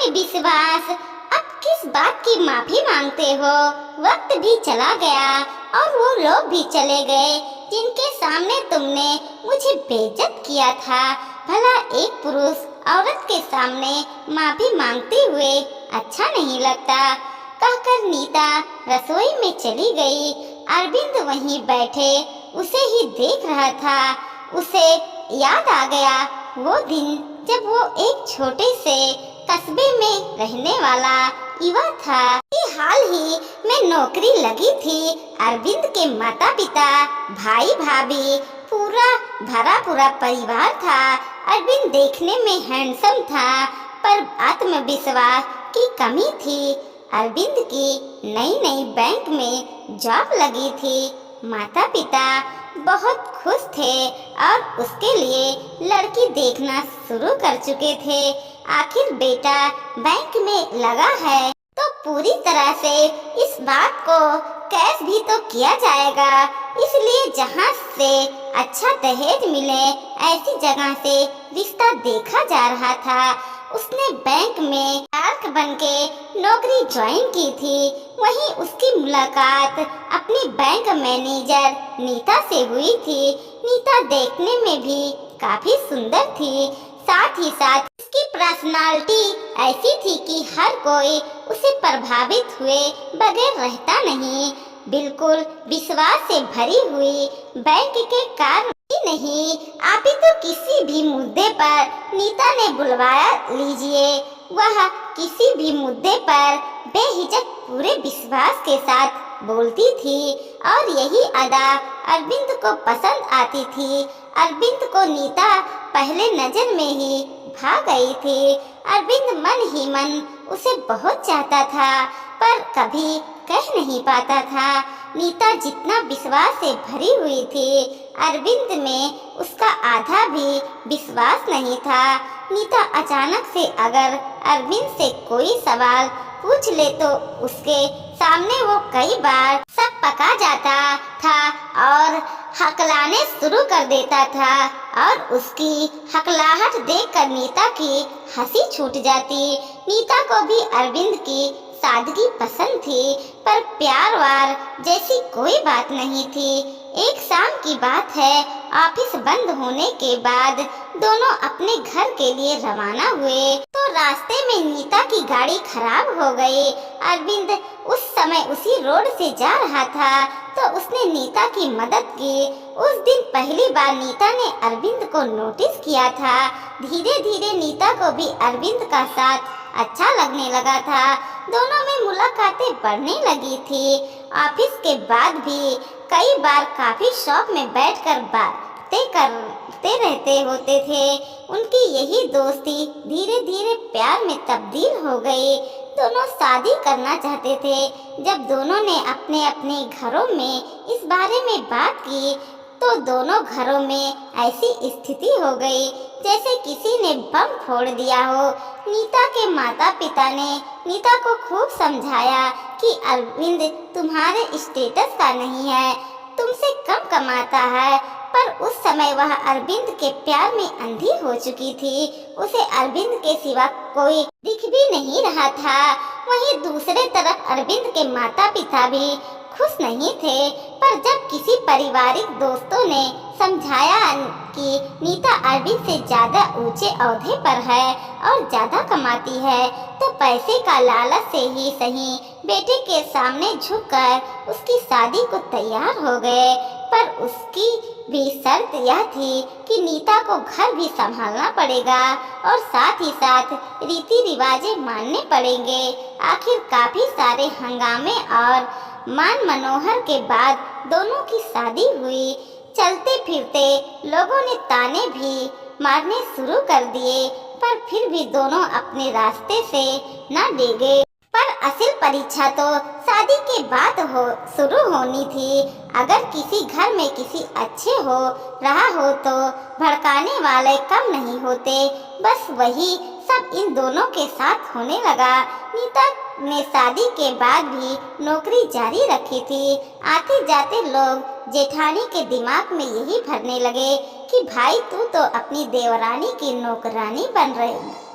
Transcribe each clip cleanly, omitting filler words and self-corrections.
में विश्वास, अब किस बात की माफी मांगते हो? वक्त भी चला गया और वो लोग भी चले गए जिनके सामने तुमने मुझे बेइज्जत किया था। भला एक पुरुष औरत के सामने माफी मांगते हुए अच्छा नहीं लगता। कहकर नीता रसोई में चली गई। अरविंद वहीं बैठे उसे ही देख रहा था। उसे याद आ गया वो दिन जब वो एक छोटे से कस्बे में रहने वाला युवा था। हाल ही में नौकरी लगी थी। अरविंद के माता पिता, भाई भाभी, पूरा भरा पूरा परिवार था। अरविंद देखने में हैंडसम था पर आत्मविश्वास की कमी थी। अरविंद की नई नई बैंक में जॉब लगी थी। माता पिता बहुत खुश थे और उसके लिए लड़की देखना शुरू कर चुके थे। आखिर बेटा बैंक में लगा है तो पूरी तरह से इस बात को कैश भी तो किया जाएगा। इसलिए जहाँ से अच्छा दहेज मिले ऐसी जगह से रिश्ता देखा जा रहा था। उसने बैंक में क्लर्क बनके नौकरी ज्वाइन की थी। वहीं उसकी मुलाकात अपनी बैंक मैनेजर नीता से हुई थी। नीता देखने में भी काफी सुंदर थी। साथ ही साथ उसकी पर्सनालिटी ऐसी थी कि हर कोई उसे प्रभावित हुए बगैर रहता नहीं। बिल्कुल विश्वास से भरी हुई बैंक के कार्य नहीं, आप ही तो किसी भी मुद्दे पर नीता ने बुलवाया लीजिए। वह किसी भी मुद्दे पर बेहिचक पूरे विश्वास के साथ बोलती थी और यही अदा अरविंद को पसंद आती थी। अरविंद को नीता पहले नजर में ही भा गई थी। अरविंद मन ही मन उसे बहुत चाहता था पर कभी कह नहीं पाता था। नीता जितना विश्वास से भरी हुई थी, अरविंद में उसका आधा भी विश्वास नहीं था। नीता अचानक से अगर अरविंद से कोई सवाल पूछ ले तो उसके सामने वो कई बार सब पका जाता था और हकलाने शुरू कर देता था और उसकी हकलाहट देखकर नीता की हंसी छूट जाती। नीता को भी अरविंद की सादगी पसंद थी पर प्यार वार जैसी कोई बात नहीं थी। एक शाम की बात है, ऑफिस बंद होने के बाद दोनों अपने घर के लिए रवाना हुए तो रास्ते में नीता की गाड़ी खराब हो गई। अरविंद उस समय उसी रोड से जा रहा था तो उसने नीता की मदद की। उस दिन पहली बार नीता ने अरविंद को नोटिस किया था। धीरे धीरे नीता को भी अरविंद का साथ अच्छा लगने लगा था। दोनों में मुलाकातें बढ़ने लगी थी। ऑफिस के बाद भी कई बार काफी शॉप में बैठकर बातें करते रहते होते थे। उनकी यही दोस्ती धीरे धीरे प्यार में तब्दील हो गई। दोनों शादी करना चाहते थे। जब दोनों ने अपने अपने घरों में इस बारे में बात की तो दोनों घरों में ऐसी स्थिति हो गई जैसे किसी ने बम फोड़ दिया हो। नीता के माता पिता ने नीता को खूब समझाया कि अरविंद तुम्हारे स्टेटस का नहीं है, तुमसे कम कमाता है। पर उस समय वह अरविंद के प्यार में अंधी हो चुकी थी। उसे अरविंद के सिवा कोई दिख भी नहीं रहा था। वहीं दूसरे तरफ अरविंद के माता पिता भी खुश नहीं थे। पर जब किसी पारिवारिक दोस्तों ने समझाया कि नीता अरविंद से ज्यादा ऊंचे ओहदे पर है और ज्यादा कमाती है तो पैसे का लालच से ही सही बेटे के सामने झुककर उसकी शादी को तैयार हो गए। पर उसकी भी शर्त यह थी कि नीता को घर भी संभालना पड़ेगा और साथ ही साथ रीति रिवाजें मानने पड़ेंगे। आखिर काफी सारे हंगामे और मान मनोहर के बाद दोनों की शादी हुई। चलते फिरते लोगों ने ताने भी मारने शुरू कर दिए पर फिर भी दोनों अपने रास्ते से न डिगे। पर असल परीक्षा तो शादी के बाद शुरू होनी थी। अगर किसी घर में किसी अच्छे हो रहा हो तो भड़काने वाले कम नहीं होते। बस वही सब इन दोनों के साथ होने लगा। नीता ने शादी के बाद भी नौकरी जारी रखी थी। आते जाते लोग जेठानी के दिमाग में यही भरने लगे कि भाई तू तो अपनी देवरानी की नौकरानी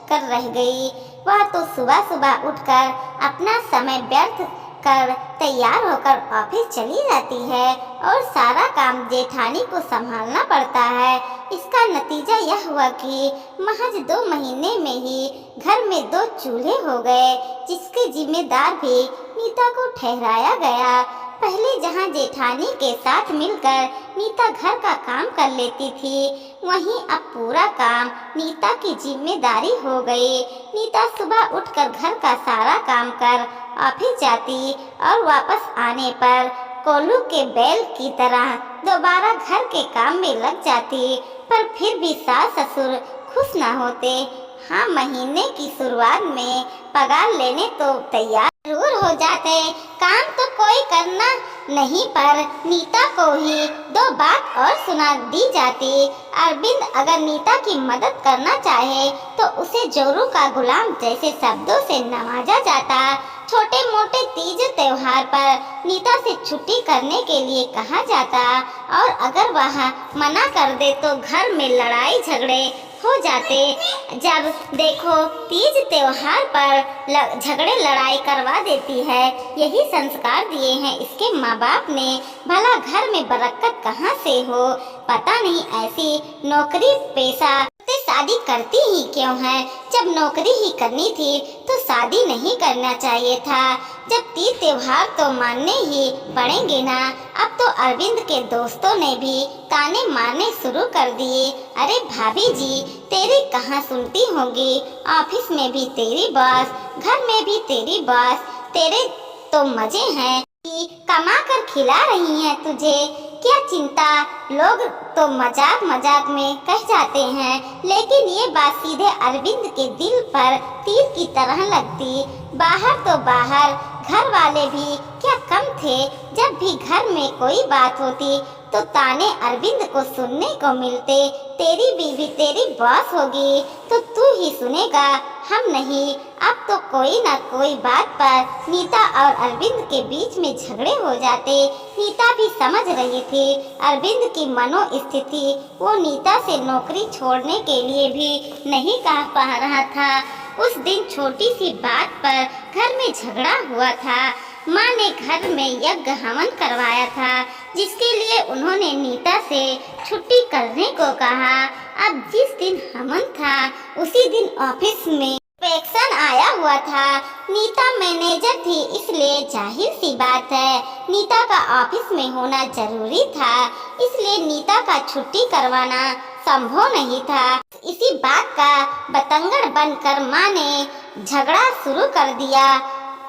कर रह गई। वह तो सुबह सुबह उठकर अपना समय व्यर्थ कर तैयार होकर ऑफिस चली जाती है और सारा काम जेठानी को संभालना पड़ता है। इसका नतीजा यह हुआ कि महज 2 महीने में ही घर में 2 चूल्हे हो गए, जिसके जिम्मेदार भी नीता को ठहराया गया। पहले जहां जेठानी के साथ मिलकर नीता घर का काम कर लेती थी, वहीं अब पूरा काम नीता की जिम्मेदारी हो गई। नीता सुबह उठकर घर का सारा काम कर ऑफिस जाती और वापस आने पर कोल्हू के बैल की तरह दोबारा घर के काम में लग जाती। पर फिर भी सास ससुर खुश न होते। हाँ, महीने की शुरुआत में पगार लेने तो तैयार जरूर हो जाते, काम तो कोई करना नहीं, पर नीता को ही 2 बात और सुना दी जाती। अरविंद अगर नीता की मदद करना चाहे तो उसे जोरू का गुलाम जैसे शब्दों से नवाजा जाता। छोटे मोटे तीज त्योहार पर नीता से छुट्टी करने के लिए कहा जाता और अगर वह मना कर दे तो घर में लड़ाई झगड़े हो जाते। जब देखो तीज त्योहार पर झगड़े लड़ाई करवा देती है। यही संस्कार दिए हैं इसके माँ बाप ने। भला घर में बरकत कहाँ से हो, पता नहीं ऐसी नौकरी पेशा शादी करती ही क्यों है। जब नौकरी ही करनी थी तो शादी नहीं करना चाहिए था। जब तीज त्योहार तो मानने ही पड़ेंगे ना। अब तो अरविंद के दोस्तों ने भी ताने मारने शुरू कर दिए। अरे भाभी जी, तेरी कहाँ सुनती होगी, ऑफिस में भी तेरी बॉस, घर में भी तेरी बॉस, तेरे तो मजे हैं कि कमा कर खिला रही हैं तुझे, क्या चिंता। लोग तो मजाक मजाक में कह जाते हैं, लेकिन ये बात सीधे अरविंद के दिल पर तीर की तरह लगती। बाहर तो बाहर, घर वाले भी क्या कम थे। जब भी घर में कोई बात होती तो ताने अरविंद को सुनने को मिलते। तेरी बीवी तेरी बॉस होगी तो तू ही सुनेगा, हम नहीं। अब तो कोई ना कोई बात पर नीता और अरविंद के बीच में झगड़े हो जाते। नीता भी समझ रही थी अरविंद की मनोस्थिति। वो नीता से नौकरी छोड़ने के लिए भी नहीं कह पा रहा था। उस दिन छोटी सी बात पर घर में झगड़ा हुआ था। माँ ने घर में यज्ञ हवन करवाया था, जिसके लिए उन्होंने नीता से छुट्टी करने को कहा। अब जिस दिन हवन था उसी दिन ऑफिस में इंस्पेक्शन आया हुआ था। नीता मैनेजर थी, इसलिए जाहिर सी बात है नीता का ऑफिस में होना जरूरी था। इसलिए नीता का छुट्टी करवाना संभव नहीं था। इसी बात का बतंगड़ बनकर माँ ने झगड़ा शुरू कर दिया।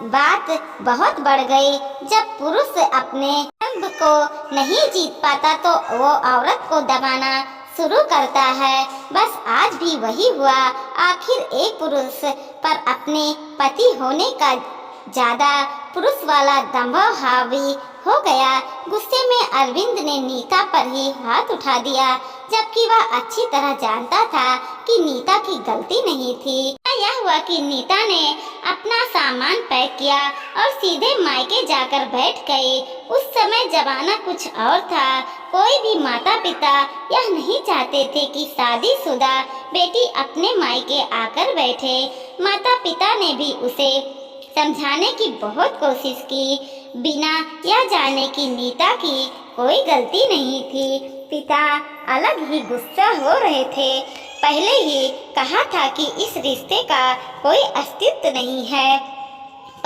बात बहुत बढ़ गई। जब पुरुष अपने दर्द को नहीं जीत पाता तो वो औरत को दबाना शुरू करता है। बस आज भी वही हुआ। आखिर एक पुरुष पर अपने पति होने का ज्यादा पुरुष वाला दंभ हावी हो गया। गुस्से में अरविंद ने नीता पर ही हाथ उठा दिया, जबकि वह अच्छी तरह जानता था कि नीता की गलती नहीं थी। यह हुआ कि नीता ने अपना सामान पैक किया और सीधे मायके जाकर बैठ गई। उस समय जमाना कुछ और था। कोई भी माता पिता यह नहीं चाहते थे कि शादीशुदा बेटी अपने मायके आकर बैठे। माता पिता ने भी उसे समझाने की बहुत कोशिश की, बिना यह जाने कि नीता की कोई गलती नहीं थी। पिता अलग ही गुस्सा हो रहे थे। पहले ही कहा था कि इस रिश्ते का कोई अस्तित्व नहीं है,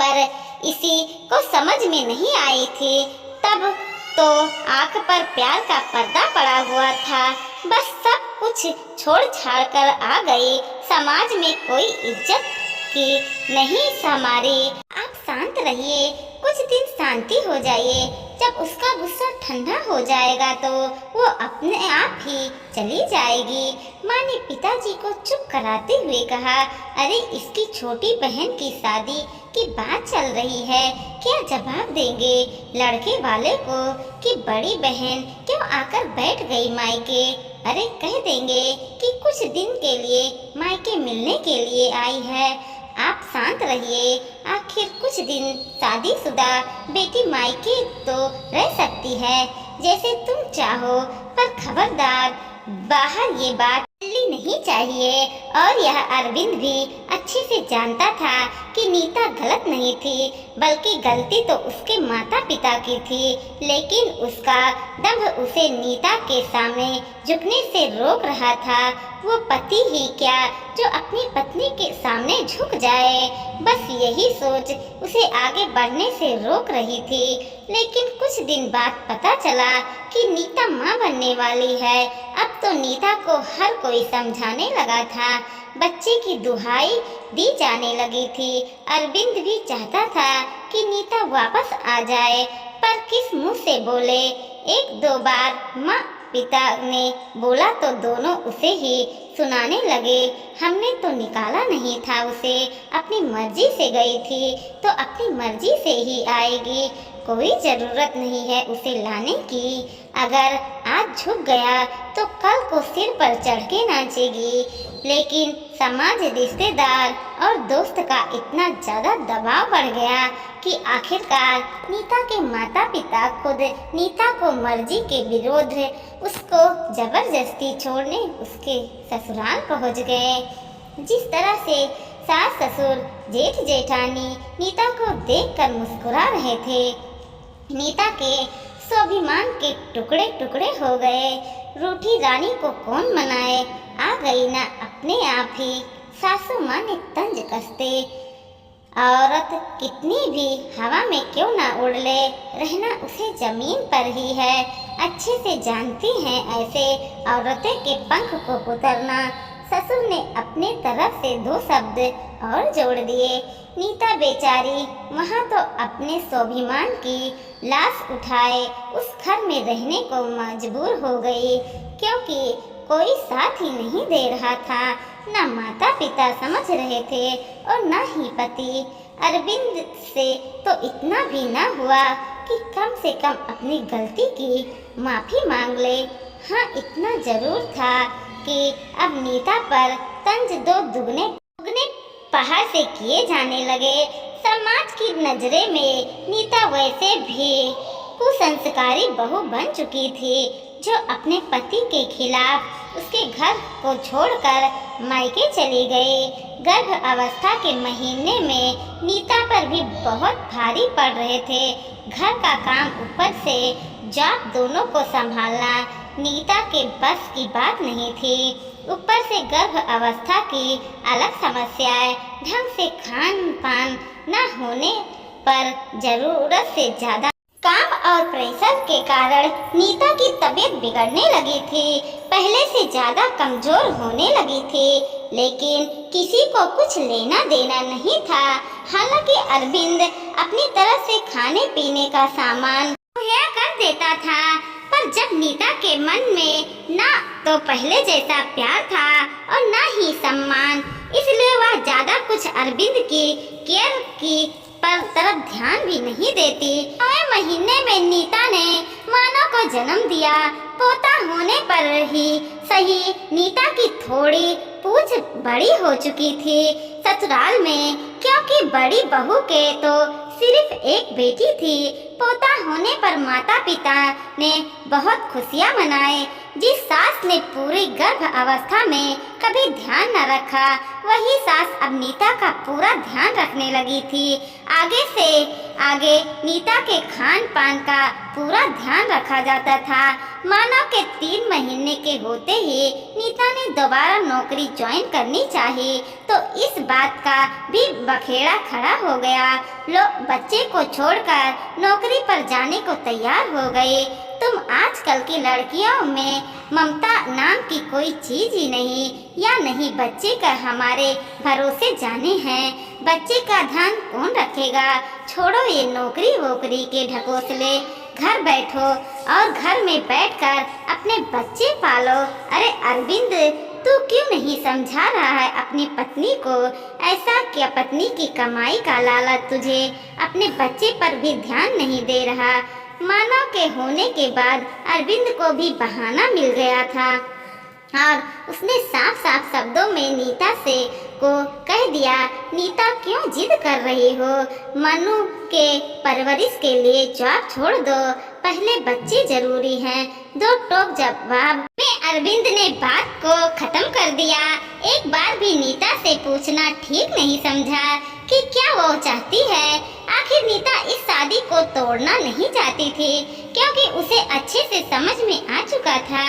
पर इसी को समझ में नहीं आई थी। तब तो आंख पर प्यार का पर्दा पड़ा हुआ था। बस सब कुछ छोड़ छाड़ कर आ गई। समाज में कोई इज्जत की नहीं हमारी। आप शांत रहिए, कुछ दिन शांति हो जाइए। जब उसका गुस्सा ठंडा हो जाएगा तो वो अपने आप ही चली जाएगी। माँ ने पिताजी को चुप कराते हुए कहा, अरे इसकी छोटी बहन की शादी की बात चल रही है, क्या जवाब देंगे लड़के वाले को कि बड़ी बहन क्यों आकर बैठ गई मायके। अरे कह देंगे कि कुछ दिन के लिए मायके मिलने के लिए आई है। आप शांत रहिए, आखिर कुछ दिन शादीशुदा बेटी मायके तो रह सकती है जैसे तुम चाहो, पर खबरदार बाहर ये बात ली नहीं चाहिए। और यह अरविंद भी अच्छे से जानता था कि नीता गलत नहीं थी, बल्कि गलती तो उसके माता पिता की थी। लेकिन उसका दंभ उसे नीता के सामने झुकने से रोक रहा था। वो पति ही क्या, जो अपनी पत्नी के सामने झुक जाए, बस यही सोच उसे आगे बढ़ने से रोक रही थी। लेकिन कुछ दिन बाद पता चला कि नीता माँ बनने वाली है। अब तो नीता को हर कोई समझाने लगा था, बच्चे की दुहाई दी जाने लगी थी। अरविंद भी चाहता था कि नीता वापस आ जाए, पर किस मुंह से बोले। एक दो बार माँ पिता ने बोला तो दोनों उसे ही सुनाने लगे। हमने तो निकाला नहीं था उसे, अपनी मर्जी से गई थी तो अपनी मर्जी से ही आएगी। कोई जरूरत नहीं है उसे लाने की। अगर आज झुक गया तो कल को सिर पर चढ़ के नाचेगी। लेकिन समाज, रिश्तेदार और दोस्त का इतना ज्यादा दबाव बढ़ गया कि आखिरकार नीता के माता पिता खुद नीता को मर्जी के विरोध उसको जबरदस्ती छोड़ने उसके ससुराल पहुंच गए। जिस तरह से सास ससुर जेठ जेठानी नीता को देखकर मुस्कुरा रहे थे, नीता के स्वाभिमान के टुकड़े टुकड़े हो गए। रूठी रानी को कौन मनाए, आ गई ना अपने आप ही। सासू माँ ने तंज कसते, औरत कितनी भी हवा में क्यों ना उड़ ले, रहना उसे जमीन पर ही है। अच्छे से जानती हैं ऐसे औरतें के पंख को कुतरना। ससुर ने अपने तरफ से दो शब्द और जोड़ दिए। नीता बेचारी वहाँ तो अपने स्वाभिमान की लाश उठाए उस घर में रहने को मजबूर हो गई, क्योंकि कोई साथ ही नहीं दे रहा था। न माता पिता समझ रहे थे और न ही पति। अरविंद से तो इतना भी न हुआ कि कम से कम अपनी गलती की माफी मांग ले। हाँ, इतना जरूर था कि अब नीता पर तंज दो दुगने दुगने पहाड़ से किए जाने लगे। समाज की नजरे में नीता वैसे भी कुसंस्कारी बहू बन चुकी थी, जो अपने पति के खिलाफ उसके घर को छोड़कर मायके चली गई। गर्भ अवस्था के महीने में नीता पर भी बहुत भारी पड़ रहे थे। घर का काम ऊपर से जॉब, दोनों को संभालना नीता के बस की बात नहीं थी। ऊपर से गर्भ अवस्था की अलग समस्याएं, ढंग से खान पान न होने पर जरूरत से ज्यादा काम और प्रेशर के कारण नीता की तबीयत बिगड़ने लगी थी, पहले से ज्यादा कमजोर होने लगी थी। लेकिन किसी को कुछ लेना देना नहीं था। हालांकि अरविंद अपनी तरफ से खाने पीने का सामान मुहैया कर देता था, पर जब नीता के मन में ना तो पहले जैसा प्यार था और ना ही सम्मान, इसलिए वह ज्यादा कुछ अरविंद की केयर की पर तरफ ध्यान भी नहीं देती। 9वें महीने में नीता ने मानव को जन्म दिया। पोता होने पर ही सही नीता की थोड़ी पूछ बड़ी हो चुकी थी ससुराल में, क्योंकि बड़ी बहू के तो सिर्फ एक बेटी थी। पोता होने पर माता पिता ने बहुत खुशियां मनाए। जिस सास ने पूरी गर्भ अवस्था में कभी ध्यान न रखा, वही सास अब नीता का पूरा ध्यान रखने लगी थी। आगे से आगे नीता के खान पान का पूरा ध्यान रखा जाता था। मानव के 3 महीने के होते ही नीता ने दोबारा नौकरी ज्वाइन करनी चाहिए, तो इस बात का भी बखेड़ा खड़ा हो गया। लोग बच्चे को छोड़कर नौकरी पर जाने को तैयार हो गए। तुम आजकल की लड़कियों में ममता नाम की कोई चीज ही नहीं, या नहीं बच्चे का हमारे भरोसे जाने हैं। बच्चे का ध्यान कौन रखेगा? छोड़ो ये नौकरी वोकरी के ढकोसले, घर बैठो और घर में बैठकर अपने बच्चे पालो। अरे अरविंद, तू क्यों नहीं समझा रहा है अपनी पत्नी को? ऐसा क्या पत्नी की कमाई का लालच तुझे अपने बच्चे पर भी ध्यान नहीं दे रहा? मानव के होने के बाद अरविंद को भी बहाना मिल गया था और उसने साफ साफ शब्दों में नीता से को कह दिया, नीता क्यों जिद कर रही हो? मनु के परवरिश के लिए जॉब छोड़ दो, पहले बच्चे जरूरी हैं। दो टोक जवाब में अरविंद ने बात को खत्म कर दिया। एक बार भी नीता से पूछना ठीक नहीं समझा कि क्या वो चाहती है। आखिर नीता इस शादी को तोड़ना नहीं चाहती थी, क्योंकि उसे अच्छे से समझ में आ चुका था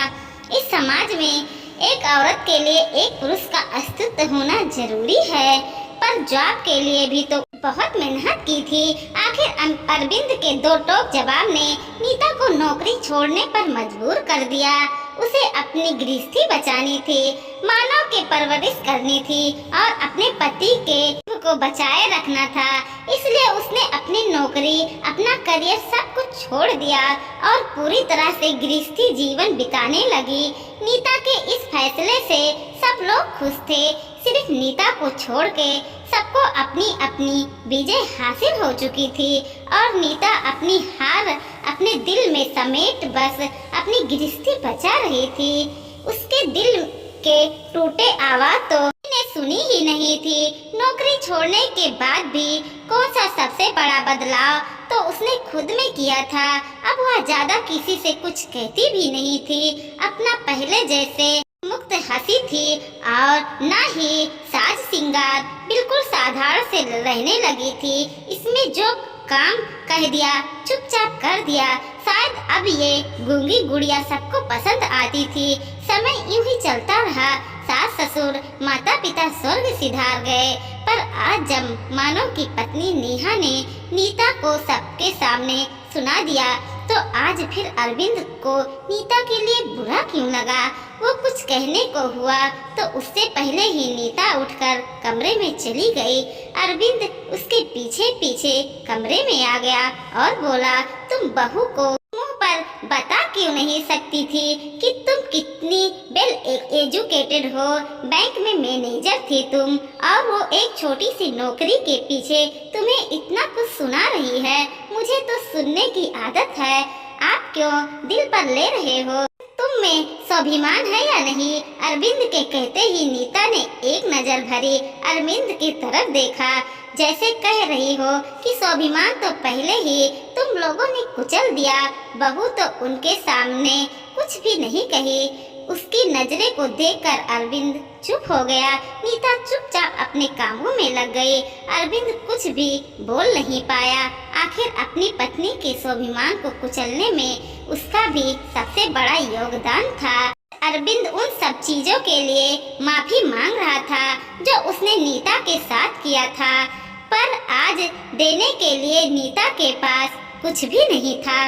इस समाज में एक औरत के लिए एक पुरुष का अस्तित्व होना जरूरी है। पर जॉब के लिए भी तो बहुत मेहनत की थी। आखिर अरविंद के दो टोक जवाब ने नीता को नौकरी छोड़ने पर मजबूर कर दिया। उसे अपनी गृहस्थी बचानी थी, मानव की परवरिश करनी थी और अपने पति के को बचाए रखना था। इसलिए उसने अपनी नौकरी, अपना करियर सब कुछ छोड़ दिया और पूरी तरह से गृहस्थी जीवन बिताने लगी। नीता के इस फैसले से सब लोग खुश थे। सिर्फ नीता को छोड़ के सबको अपनी अपनी विजय हासिल हो चुकी थी और नीता अपनी हार अपने दिल में समेट बस अपनी गृहस्थी बचा रही थी। उसके दिल के टूटे आवाज तो उसने सुनी ही नहीं थी। नौकरी छोड़ने के बाद भी कौन सा सबसे बड़ा बदलाव तो उसने खुद में किया था। अब वह ज्यादा किसी से कुछ कहती भी नहीं थी। अपना पहले जैसे मुक्त हंसी थी और न ही साज सिंगार, बिल्कुल साधारण से रहने लगी थी। इसमें जो काम कह दिया चुपचाप कर दिया। शायद अब ये गूंगी गुड़िया सबको पसंद आती थी। समय यूं ही चलता रहा। सास ससुर माता पिता स्वर्ग सिधार गए। पर आज जब मानव की पत्नी नेहा ने नीता को सबके सामने सुना दिया तो आज फिर अरविंद को नीता के लिए बुरा क्यों लगा। वो कुछ कहने को हुआ तो उससे पहले ही नीता उठकर कमरे में चली गई। अरविंद उसके पीछे पीछे कमरे में आ गया और बोला, तुम बहू को मुंह पर बता क्यों नहीं सकती थी कि तुम कितनी वेल एजुकेटेड हो। बैंक में मैनेजर थी तुम और वो एक छोटी सी नौकरी के पीछे तुम्हें इतना कुछ सुना रही है। मुझे तो सुनने की आदत है, आप क्यों दिल पर ले रहे हो। तुम में स्वाभिमान है या नहीं। अरविंद के कहते ही नीता ने एक नजर भरी अरविंद की तरफ देखा, जैसे कह रही हो कि स्वाभिमान तो पहले ही तुम लोगों ने कुचल दिया। बहू तो उनके सामने कुछ भी नहीं कही। उसकी नजरें को देखकर अरविंद चुप हो गया। नीता चुपचाप अपने कामों में लग गई। अरविंद कुछ भी बोल नहीं पाया। आखिर अपनी पत्नी के स्वाभिमान को कुचलने में उसका भी सबसे बड़ा योगदान था। अरविंद उन सब चीजों के लिए माफी मांग रहा था जो उसने नीता के साथ किया था, पर आज देने के लिए नीता के पास कुछ भी नहीं था।